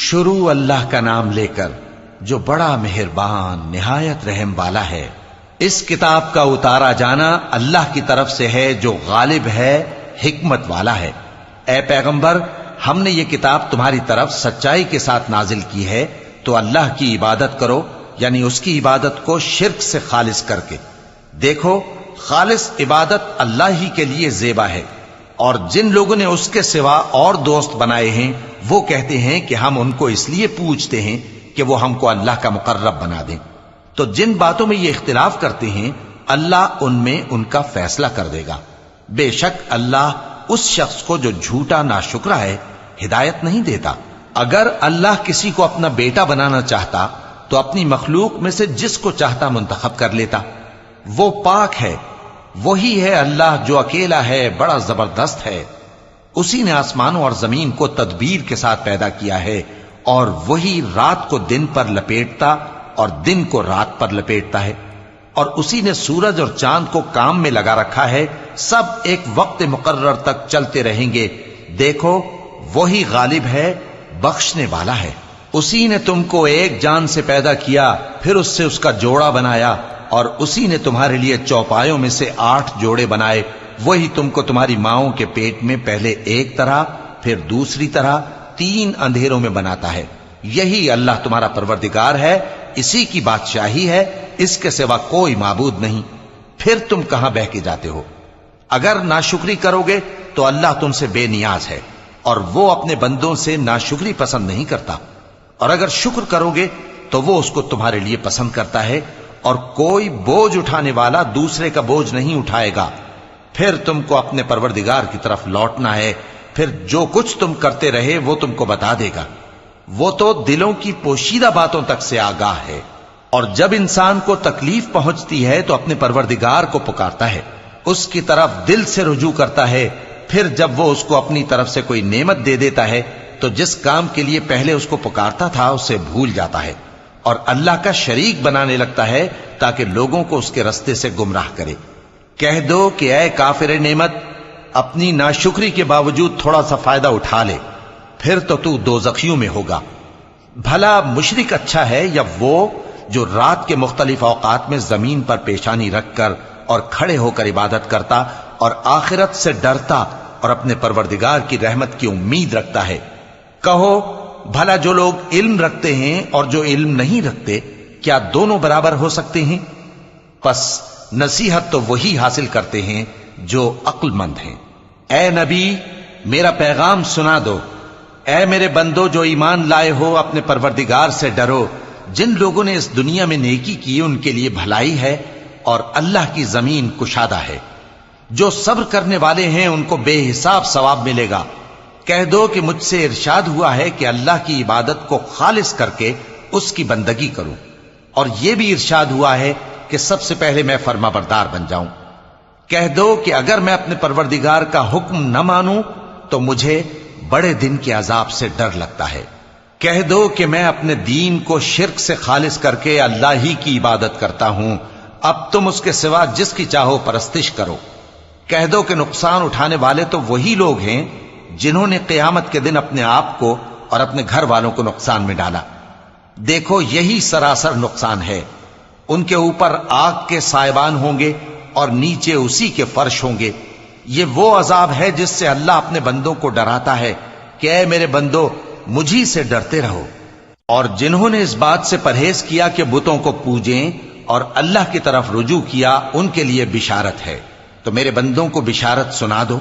شروع اللہ کا نام لے کر جو بڑا مہربان نہایت رحم والا ہے۔ اس کتاب کا اتارا جانا اللہ کی طرف سے ہے جو غالب ہے، حکمت والا ہے۔ اے پیغمبر، ہم نے یہ کتاب تمہاری طرف سچائی کے ساتھ نازل کی ہے، تو اللہ کی عبادت کرو، یعنی اس کی عبادت کو شرک سے خالص کر کے۔ دیکھو، خالص عبادت اللہ ہی کے لیے زیبا ہے، اور جن لوگوں نے اس کے سوا اور دوست بنائے ہیں وہ کہتے ہیں کہ ہم ان کو اس لیے پوچھتے ہیں کہ وہ ہم کو اللہ کا مقرب بنا دیں۔ تو جن باتوں میں یہ اختلاف کرتے ہیں اللہ ان میں ان کا فیصلہ کر دے گا۔ بے شک اللہ اس شخص کو جو جھوٹا ناشکرا ہے ہدایت نہیں دیتا۔ اگر اللہ کسی کو اپنا بیٹا بنانا چاہتا تو اپنی مخلوق میں سے جس کو چاہتا منتخب کر لیتا۔ وہ پاک ہے، وہی ہے اللہ جو اکیلا ہے، بڑا زبردست ہے۔ اسی نے آسمانوں اور زمین کو تدبیر کے ساتھ پیدا کیا ہے، اور وہی رات کو دن پر لپیٹتا اور دن کو رات پر لپیٹتا ہے، اور اسی نے سورج اور چاند کو کام میں لگا رکھا ہے، سب ایک وقت مقرر تک چلتے رہیں گے۔ دیکھو، وہی غالب ہے، بخشنے والا ہے۔ اسی نے تم کو ایک جان سے پیدا کیا، پھر اس سے اس کا جوڑا بنایا، اور اسی نے تمہارے لیے چوپایوں میں سے 8 جوڑے بنائے۔ وہی تم کو تمہاری ماؤں کے پیٹ میں پہلے ایک طرح، پھر دوسری طرح 3 اندھیروں میں بناتا ہے۔ یہی اللہ تمہارا پروردگار ہے، اسی کی بادشاہی ہے، اس کے سوا کوئی معبود نہیں۔ پھر تم کہاں بہ کے جاتے ہو؟ اگر ناشکری کرو گے تو اللہ تم سے بے نیاز ہے، اور وہ اپنے بندوں سے ناشکری پسند نہیں کرتا، اور اگر شکر کرو گے تو وہ اس کو تمہارے لیے پسند کرتا ہے، اور کوئی بوجھ اٹھانے والا دوسرے کا بوجھ نہیں اٹھائے گا۔ پھر تم کو اپنے پروردگار کی طرف لوٹنا ہے، پھر جو کچھ تم کرتے رہے وہ تم کو بتا دے گا۔ وہ تو دلوں کی پوشیدہ باتوں تک سے آگاہ ہے، اور جب انسان کو تکلیف پہنچتی ہے تو اپنے پروردگار کو پکارتا ہے، اس کی طرف دل سے رجوع کرتا ہے۔ پھر جب وہ اس کو اپنی طرف سے کوئی نعمت دے دیتا ہے تو جس کام کے لیے پہلے اس کو پکارتا تھا اسے بھول جاتا ہے، اور اللہ کا شریک بنانے لگتا ہے تاکہ لوگوں کو اس کے رستے سے گمراہ کرے۔ کہہ دو کہ اے کافر نعمت، اپنی ناشکری کے باوجود تھوڑا سا فائدہ اٹھا لے، پھر تو دوزخیوں میں ہوگا۔ بھلا مشرک اچھا ہے یا وہ جو رات کے مختلف اوقات میں زمین پر پیشانی رکھ کر اور کھڑے ہو کر عبادت کرتا اور آخرت سے ڈرتا اور اپنے پروردگار کی رحمت کی امید رکھتا ہے۔ کہو، بھلا جو لوگ علم رکھتے ہیں اور جو علم نہیں رکھتے، کیا دونوں برابر ہو سکتے ہیں؟ پس نصیحت تو وہی حاصل کرتے ہیں جو عقل مند ہیں۔ اے نبی، میرا پیغام سنا دو۔ اے میرے بندو جو ایمان لائے ہو، اپنے پروردگار سے ڈرو۔ جن لوگوں نے اس دنیا میں نیکی کی ان کے لیے بھلائی ہے، اور اللہ کی زمین کشادہ ہے۔ جو صبر کرنے والے ہیں ان کو بے حساب ثواب ملے گا۔ کہہ دو کہ مجھ سے ارشاد ہوا ہے کہ اللہ کی عبادت کو خالص کر کے اس کی بندگی کروں، اور یہ بھی ارشاد ہوا ہے کہ سب سے پہلے میں فرما بردار بن جاؤں۔ کہہ دو کہ اگر میں اپنے پروردگار کا حکم نہ مانوں تو مجھے بڑے دن کے عذاب سے ڈر لگتا ہے۔ کہہ دو کہ میں اپنے دین کو شرک سے خالص کر کے اللہ ہی کی عبادت کرتا ہوں، اب تم اس کے سوا جس کی چاہو پرستش کرو۔ کہہ دو کہ نقصان اٹھانے والے تو وہی لوگ ہیں جنہوں نے قیامت کے دن اپنے آپ کو اور اپنے گھر والوں کو نقصان میں ڈالا۔ دیکھو، یہی سراسر نقصان ہے۔ ان کے اوپر آگ کے سائبان ہوں گے اور نیچے اسی کے فرش ہوں گے۔ یہ وہ عذاب ہے جس سے اللہ اپنے بندوں کو ڈراتا ہے کہ اے میرے بندو، مجھی سے ڈرتے رہو۔ اور جنہوں نے اس بات سے پرہیز کیا کہ بتوں کو پوجیں اور اللہ کی طرف رجوع کیا، ان کے لیے بشارت ہے۔ تو میرے بندوں کو بشارت سنا دو،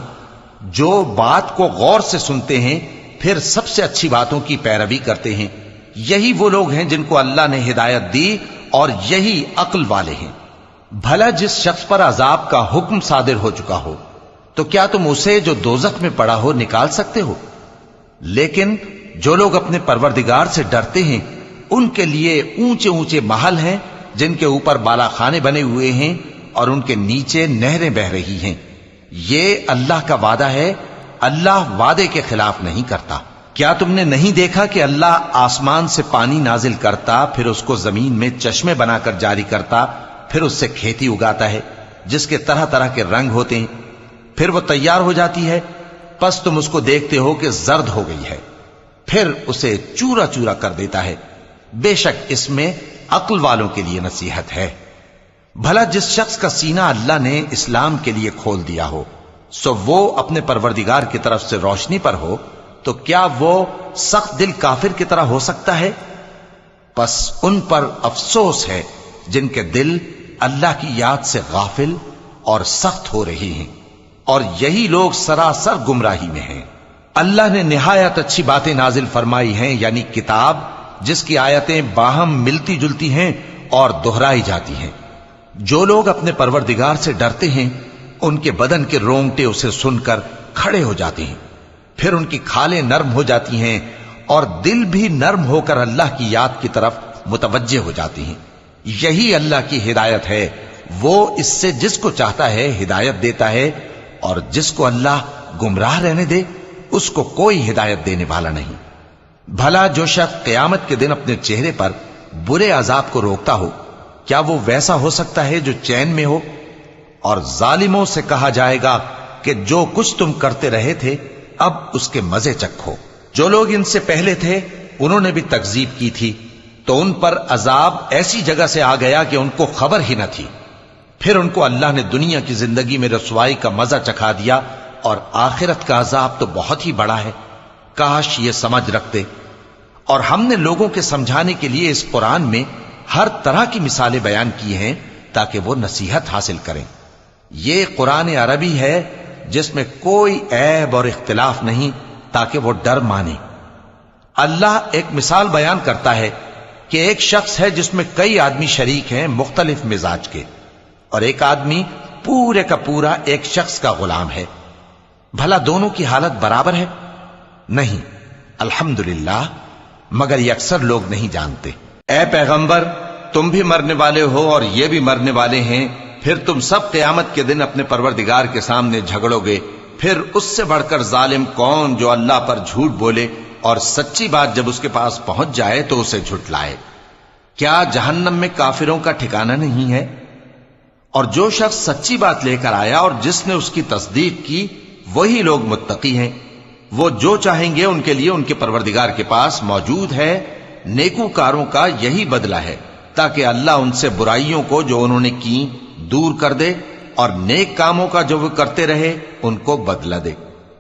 جو بات کو غور سے سنتے ہیں پھر سب سے اچھی باتوں کی پیروی کرتے ہیں۔ یہی وہ لوگ ہیں جن کو اللہ نے ہدایت دی، اور یہی عقل والے ہیں۔ بھلا جس شخص پر عذاب کا حکم صادر ہو چکا ہو، تو کیا تم اسے جو دوزخ میں پڑا ہو نکال سکتے ہو؟ لیکن جو لوگ اپنے پروردگار سے ڈرتے ہیں ان کے لیے اونچے اونچے محل ہیں جن کے اوپر بالا خانے بنے ہوئے ہیں اور ان کے نیچے نہریں بہ رہی ہیں۔ یہ اللہ کا وعدہ ہے، اللہ وعدے کے خلاف نہیں کرتا۔ کیا تم نے نہیں دیکھا کہ اللہ آسمان سے پانی نازل کرتا، پھر اس کو زمین میں چشمے بنا کر جاری کرتا، پھر اس سے کھیتی اگاتا ہے جس کے طرح طرح کے رنگ ہوتے ہیں، پھر وہ تیار ہو جاتی ہے، پس تم اس کو دیکھتے ہو کہ زرد ہو گئی ہے، پھر اسے چورا چورا کر دیتا ہے۔ بے شک اس میں عقل والوں کے لیے نصیحت ہے۔ بھلا جس شخص کا سینہ اللہ نے اسلام کے لیے کھول دیا ہو، سو وہ اپنے پروردگار کی طرف سے روشنی پر ہو، تو کیا وہ سخت دل کافر کی طرح ہو سکتا ہے؟ پس ان پر افسوس ہے جن کے دل اللہ کی یاد سے غافل اور سخت ہو رہی ہیں، اور یہی لوگ سراسر گمراہی میں ہیں۔ اللہ نے نہایت اچھی باتیں نازل فرمائی ہیں، یعنی کتاب جس کی آیتیں باہم ملتی جلتی ہیں اور دہرائی جاتی ہیں۔ جو لوگ اپنے پروردگار سے ڈرتے ہیں ان کے بدن کے رونگٹے اسے سن کر کھڑے ہو جاتے ہیں، پھر ان کی کھالیں نرم ہو جاتی ہیں اور دل بھی نرم ہو کر اللہ کی یاد کی طرف متوجہ ہو جاتی ہیں۔ یہی اللہ کی ہدایت ہے، وہ اس سے جس کو چاہتا ہے ہدایت دیتا ہے، اور جس کو اللہ گمراہ رہنے دے اس کو کوئی ہدایت دینے والا نہیں۔ بھلا جو شخص قیامت کے دن اپنے چہرے پر برے عذاب کو روکتا ہو، کیا وہ ویسا ہو سکتا ہے جو چین میں ہو؟ اور ظالموں سے کہا جائے گا کہ جو کچھ تم کرتے رہے تھے اب اس کے مزے چکھو۔ جو لوگ ان سے پہلے تھے انہوں نے بھی تکذیب کی تھی، تو ان پر عذاب ایسی جگہ سے آ گیا کہ ان کو خبر ہی نہ تھی۔ پھر ان کو اللہ نے دنیا کی زندگی میں رسوائی کا مزہ چکھا دیا، اور آخرت کا عذاب تو بہت ہی بڑا ہے۔ کاش یہ سمجھ رکھتے۔ اور ہم نے لوگوں کے سمجھانے کے لیے اس قرآن میں ہر طرح کی مثالیں بیان کی ہیں تاکہ وہ نصیحت حاصل کریں۔ یہ قرآن عربی ہے جس میں کوئی عیب اور اختلاف نہیں، تاکہ وہ ڈر مانے۔ اللہ ایک مثال بیان کرتا ہے کہ ایک شخص ہے جس میں کئی آدمی شریک ہیں مختلف مزاج کے، اور ایک آدمی پورے کا پورا ایک شخص کا غلام ہے۔ بھلا دونوں کی حالت برابر ہے؟ نہیں، الحمدللہ، مگر یہ اکثر لوگ نہیں جانتے۔ اے پیغمبر، تم بھی مرنے والے ہو اور یہ بھی مرنے والے ہیں، پھر تم سب قیامت کے دن اپنے پروردگار کے سامنے جھگڑو گے۔ پھر اس سے بڑھ کر ظالم کون جو اللہ پر جھوٹ بولے اور سچی بات جب اس کے پاس پہنچ جائے تو اسے جھٹلائے۔ کیا جہنم میں کافروں کا ٹھکانہ نہیں ہے؟ اور جو شخص سچی بات لے کر آیا اور جس نے اس کی تصدیق کی، وہی لوگ متقی ہیں۔ وہ جو چاہیں گے ان کے لیے ان کے پروردگار کے پاس موجود ہے۔ نیکوکاروں کا یہی بدلہ ہے، تاکہ اللہ ان سے برائیوں کو جو انہوں نے کی دور کر دے، اور نیک کاموں کا جو وہ کرتے رہے ان کو بدلہ دے۔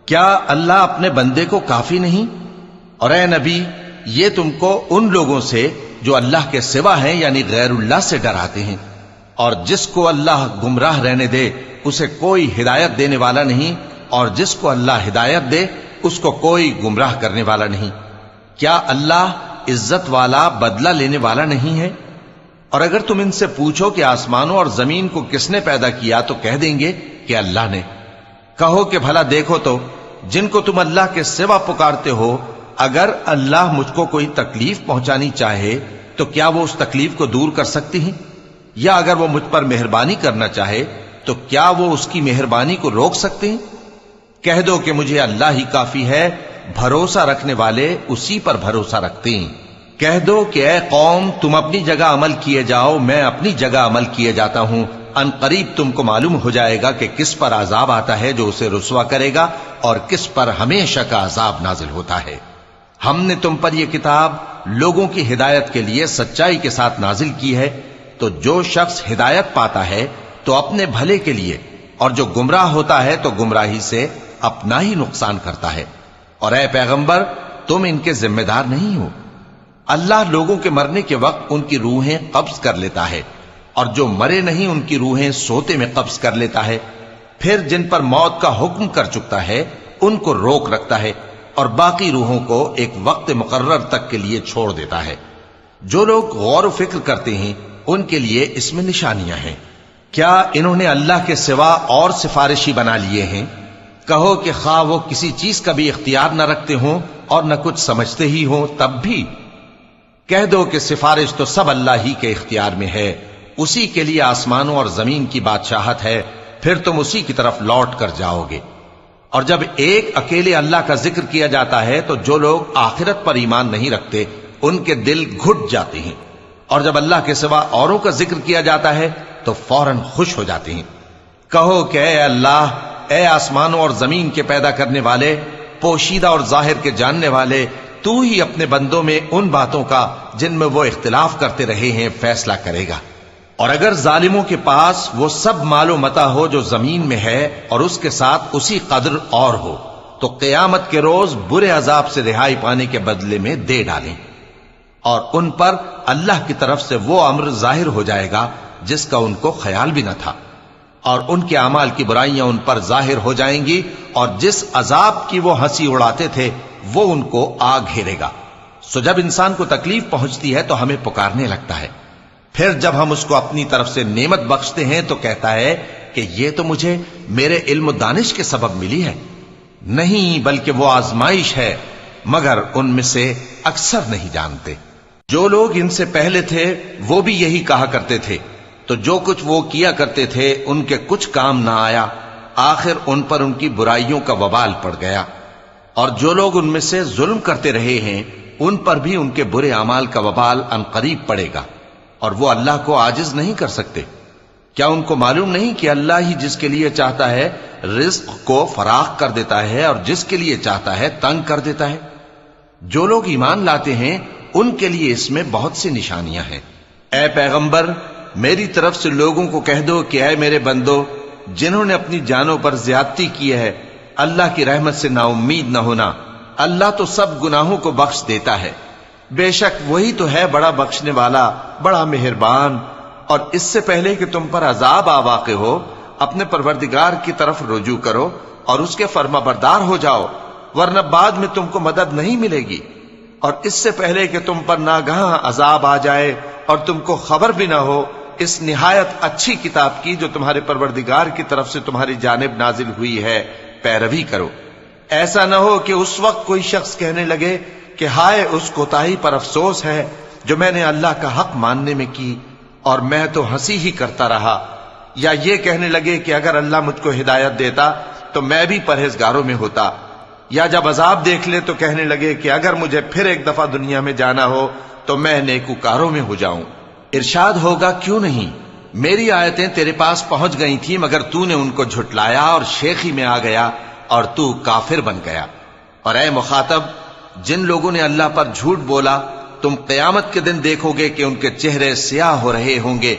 کیا اللہ اپنے بندے کو کافی نہیں؟ اور اے نبی، یہ تم کو ان لوگوں سے جو اللہ کے سوا ہیں یعنی غیر اللہ سے ڈراتے ہیں، اور جس کو اللہ گمراہ رہنے دے اسے کوئی ہدایت دینے والا نہیں، اور جس کو اللہ ہدایت دے اس کو کوئی گمراہ کرنے والا نہیں۔ کیا اللہ عزت والا بدلہ لینے والا نہیں ہے؟ اور اگر تم ان سے پوچھو کہ آسمانوں اور زمین کو کس نے پیدا کیا تو کہہ دیں گے کہ اللہ نے۔ کہو کہ بھلا دیکھو تو جن کو تم اللہ کے سوا پکارتے ہو، اگر اللہ مجھ کو کوئی تکلیف پہنچانی چاہے تو کیا وہ اس تکلیف کو دور کر سکتی ہیں؟ یا اگر وہ مجھ پر مہربانی کرنا چاہے تو کیا وہ اس کی مہربانی کو روک سکتے ہیں؟ کہہ دو کہ مجھے اللہ ہی کافی ہے، بھروسہ رکھنے والے اسی پر بھروسہ رکھتے ہیں۔ کہہ دو کہ اے قوم، تم اپنی جگہ عمل کیے جاؤ، میں اپنی جگہ عمل کیے جاتا ہوں۔ ان قریب تم کو معلوم ہو جائے گا کہ کس پر عذاب آتا ہے جو اسے رسوا کرے گا، اور کس پر ہمیشہ کا عذاب نازل ہوتا ہے۔ ہم نے تم پر یہ کتاب لوگوں کی ہدایت کے لیے سچائی کے ساتھ نازل کی ہے، تو جو شخص ہدایت پاتا ہے تو اپنے بھلے کے لیے، اور جو گمراہ ہوتا ہے تو گمراہی سے اپنا ہی نقصان کرتا ہے۔ اور اے پیغمبر، تم ان کے ذمہ دار نہیں ہو۔ اللہ لوگوں کے مرنے کے وقت ان کی روحیں قبض کر لیتا ہے، اور جو مرے نہیں ان کی روحیں سوتے میں قبض کر لیتا ہے۔ پھر جن پر موت کا حکم کر چکتا ہے ان کو روک رکھتا ہے، اور باقی روحوں کو ایک وقت مقرر تک کے لیے چھوڑ دیتا ہے۔ جو لوگ غور و فکر کرتے ہیں ان کے لیے اس میں نشانیاں ہیں۔ کیا انہوں نے اللہ کے سوا اور سفارشی بنا لیے ہیں؟ کہو کہ خواہ وہ کسی چیز کا بھی اختیار نہ رکھتے ہوں اور نہ کچھ سمجھتے ہی ہوں تب بھی کہہ دو کہ سفارش تو سب اللہ ہی کے اختیار میں ہے، اسی کے لیے آسمانوں اور زمین کی بادشاہت ہے، پھر تم اسی کی طرف لوٹ کر جاؤ گے۔ اور جب ایک اکیلے اللہ کا ذکر کیا جاتا ہے تو جو لوگ آخرت پر ایمان نہیں رکھتے ان کے دل گھٹ جاتے ہیں، اور جب اللہ کے سوا اوروں کا ذکر کیا جاتا ہے تو فوراً خوش ہو جاتے ہیں۔ کہو کہ اے اللہ، اے آسمانوں اور زمین کے پیدا کرنے والے، پوشیدہ اور ظاہر کے جاننے والے، تو ہی اپنے بندوں میں ان باتوں کا جن میں وہ اختلاف کرتے رہے ہیں فیصلہ کرے گا۔ اور اگر ظالموں کے پاس وہ سب مال و متاع ہو جو زمین میں ہے اور اس کے ساتھ اسی قدر اور ہو تو قیامت کے روز برے عذاب سے رہائی پانے کے بدلے میں دے ڈالیں، اور ان پر اللہ کی طرف سے وہ امر ظاہر ہو جائے گا جس کا ان کو خیال بھی نہ تھا، اور ان کے اعمال کی برائیاں ان پر ظاہر ہو جائیں گی، اور جس عذاب کی وہ ہنسی اڑاتے تھے وہ ان کو آ گھیرے گا۔ سو جب انسان کو تکلیف پہنچتی ہے تو ہمیں پکارنے لگتا ہے، پھر جب ہم اس کو اپنی طرف سے نعمت بخشتے ہیں تو کہتا ہے کہ یہ تو مجھے میرے علم و دانش کے سبب ملی ہے۔ نہیں، بلکہ وہ آزمائش ہے، مگر ان میں سے اکثر نہیں جانتے۔ جو لوگ ان سے پہلے تھے وہ بھی یہی کہا کرتے تھے، تو جو کچھ وہ کیا کرتے تھے ان کے کچھ کام نہ آیا، آخر ان پر ان کی برائیوں کا وبال پڑ گیا۔ اور جو لوگ ان میں سے ظلم کرتے رہے ہیں ان پر بھی ان کے برے اعمال کا وبال عنقریب پڑے گا، اور وہ اللہ کو عاجز نہیں کر سکتے۔ کیا ان کو معلوم نہیں کہ اللہ ہی جس کے لیے چاہتا ہے رزق کو فراخ کر دیتا ہے اور جس کے لیے چاہتا ہے تنگ کر دیتا ہے؟ جو لوگ ایمان لاتے ہیں ان کے لیے اس میں بہت سی نشانیاں ہیں۔ اے پیغمبر، میری طرف سے لوگوں کو کہہ دو کہ اے میرے بندو، جنہوں نے اپنی جانوں پر زیادتی کی ہے، اللہ کی رحمت سے نا امید نہ ہونا۔ اللہ تو سب گناہوں کو بخش دیتا ہے، بے شک وہی تو ہے بڑا بخشنے والا، بڑا مہربان۔ اور اس سے پہلے کہ تم پر عذاب آ واقع ہو، اپنے پروردگار کی طرف رجوع کرو اور اس کے فرما بردار ہو جاؤ، ورنہ بعد میں تم کو مدد نہیں ملے گی۔ اور اس سے پہلے کہ تم پر ناگہاں عذاب آ جائے اور تم کو خبر بھی نہ ہو، اس نہایت اچھی کتاب کی جو تمہارے پروردگار کی طرف سے تمہاری جانب نازل ہوئی ہے پیروی کرو۔ ایسا نہ ہو کہ اس وقت کوئی شخص کہنے لگے کہ ہائے اس کوتاہی پر افسوس ہے جو میں نے اللہ کا حق ماننے میں کی، اور میں تو ہنسی ہی کرتا رہا، یا یہ کہنے لگے کہ اگر اللہ مجھ کو ہدایت دیتا تو میں بھی پرہیزگاروں میں ہوتا، یا جب عذاب دیکھ لے تو کہنے لگے کہ اگر مجھے پھر ایک دفعہ دنیا میں جانا ہو تو میں نیکوکاروں میں ہو جاؤں۔ ارشاد ہوگا کیوں نہیں، میری آیتیں تیرے پاس پہنچ گئی تھی مگر تو نے ان کو جھٹلایا اور شیخی میں آ گیا اور تو کافر بن گیا۔ اور اے مخاطب، جن لوگوں نے اللہ پر جھوٹ بولا تم قیامت کے دن دیکھو گے کہ ان کے چہرے سیاہ ہو رہے ہوں گے۔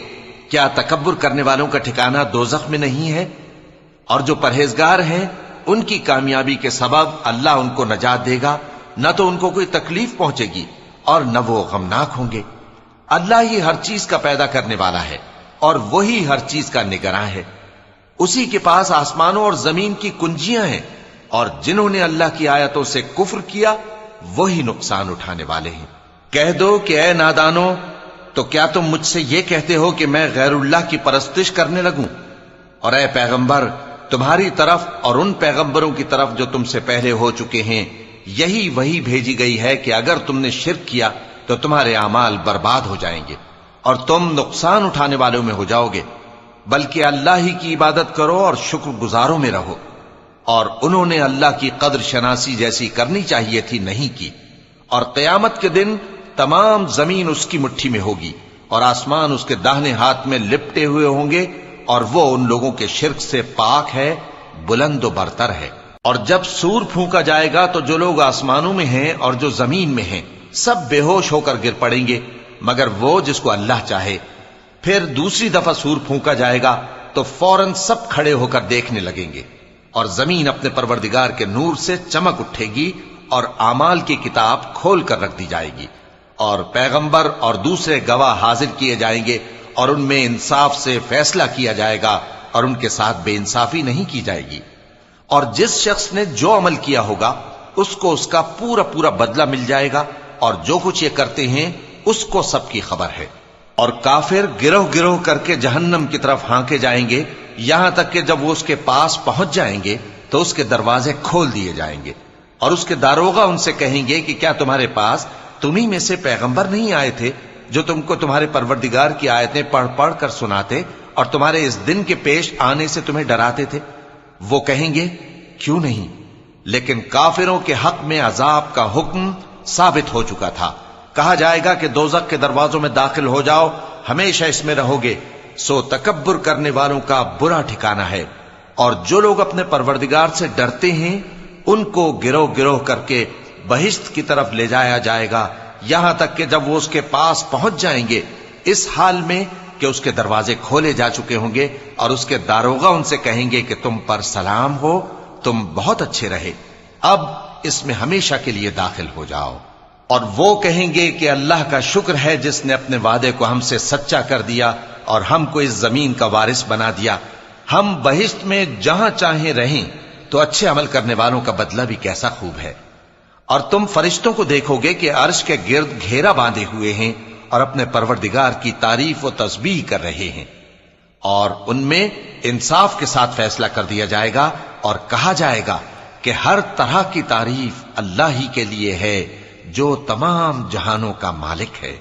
کیا تکبر کرنے والوں کا ٹھکانہ دوزخ میں نہیں ہے؟ اور جو پرہیزگار ہیں ان کی کامیابی کے سبب اللہ ان کو نجات دے گا، نہ تو ان کو کوئی تکلیف پہنچے گی اور نہ وہ غمناک ہوں گے۔ اللہ ہی ہر چیز کا پیدا کرنے والا ہے اور وہی ہر چیز کا نگراں ہے۔ اسی کے پاس آسمانوں اور زمین کی کنجیاں ہیں، اور جنہوں نے اللہ کی آیتوں سے کفر کیا وہی نقصان اٹھانے والے ہیں۔ کہہ دو کہ اے نادانو، تو کیا تم مجھ سے یہ کہتے ہو کہ میں غیر اللہ کی پرستش کرنے لگوں؟ اور اے پیغمبر، تمہاری طرف اور ان پیغمبروں کی طرف جو تم سے پہلے ہو چکے ہیں یہی وہی بھیجی گئی ہے کہ اگر تم نے شرک کیا تو تمہارے اعمال برباد ہو جائیں گے اور تم نقصان اٹھانے والوں میں ہو جاؤ گے، بلکہ اللہ ہی کی عبادت کرو اور شکر گزاروں میں رہو۔ اور انہوں نے اللہ کی قدر شناسی جیسی کرنی چاہیے تھی نہیں کی۔ اور قیامت کے دن تمام زمین اس کی مٹھی میں ہوگی اور آسمان اس کے داہنے ہاتھ میں لپٹے ہوئے ہوں گے، اور وہ ان لوگوں کے شرک سے پاک ہے، بلند و برتر ہے۔ اور جب سور پھونکا جائے گا تو جو لوگ آسمانوں میں ہیں اور جو زمین میں ہیں سب بے ہوش ہو کر گر پڑیں گے مگر وہ جس کو اللہ چاہے۔ پھر دوسری دفعہ سور پھونکا جائے گا تو فوراً سب کھڑے ہو کر دیکھنے لگیں گے، اور زمین اپنے پروردگار کے نور سے چمک اٹھے گی اور اعمال کی کتاب کھول کر رکھ دی جائے گی، اور پیغمبر اور دوسرے گواہ حاضر کیے جائیں گے، اور ان میں انصاف سے فیصلہ کیا جائے گا اور ان کے ساتھ بے انصافی نہیں کی جائے گی۔ اور جس شخص نے جو عمل کیا ہوگا اس کو اس کا پورا پورا بدلہ مل جائے گا، اور جو کچھ یہ کرتے ہیں اس کو سب کی خبر ہے۔ اور کافر گروہ گروہ کر کے جہنم کی طرف ہانکے جائیں گے، یہاں تک کہ جب وہ اس کے پاس پہنچ جائیں گے تو اس کے دروازے کھول دیے جائیں گے، اور اس کے داروغہ ان سے کہیں گے کہ کیا تمہارے پاس تمہیں میں سے پیغمبر نہیں آئے تھے جو تم کو تمہارے پروردگار کی آیتیں پڑھ پڑھ کر سناتے اور تمہارے اس دن کے پیش آنے سے تمہیں ڈراتے تھے؟ وہ کہیں گے کیوں نہیں، لیکن کافروں کے حق میں عذاب کا حکم ثابت ہو چکا تھا۔ کہا جائے گا کہ دوزخ کے دروازوں میں داخل ہو جاؤ، ہمیشہ اس میں رہو گے، سو تکبر کرنے والوں کا برا ٹھکانہ ہے۔ اور جو لوگ اپنے پروردگار سے ڈرتے ہیں ان کو گروہ گروہ کر کے بہشت کی طرف لے جایا جائے گا، یہاں تک کہ جب وہ اس کے پاس پہنچ جائیں گے اس حال میں کہ اس کے دروازے کھولے جا چکے ہوں گے، اور اس کے داروغہ ان سے کہیں گے کہ تم پر سلام ہو، تم بہت اچھے رہے، اب اس میں ہمیشہ کے لیے داخل ہو جاؤ۔ اور وہ کہیں گے کہ اللہ کا شکر ہے جس نے اپنے وعدے کو ہم سے سچا کر دیا اور ہم کو اس زمین کا وارث بنا دیا، ہم بہشت میں جہاں چاہیں رہیں، تو اچھے عمل کرنے والوں کا بدلہ بھی کیسا خوب ہے۔ اور تم فرشتوں کو دیکھو گے کہ عرش کے گرد گھیرا باندھے ہوئے ہیں اور اپنے پروردگار کی تعریف و تسبیح کر رہے ہیں، اور ان میں انصاف کے ساتھ فیصلہ کر دیا جائے گا اور کہا جائے گا کہ ہر طرح کی تعریف اللہ ہی کے لیے ہے جو تمام جہانوں کا مالک ہے۔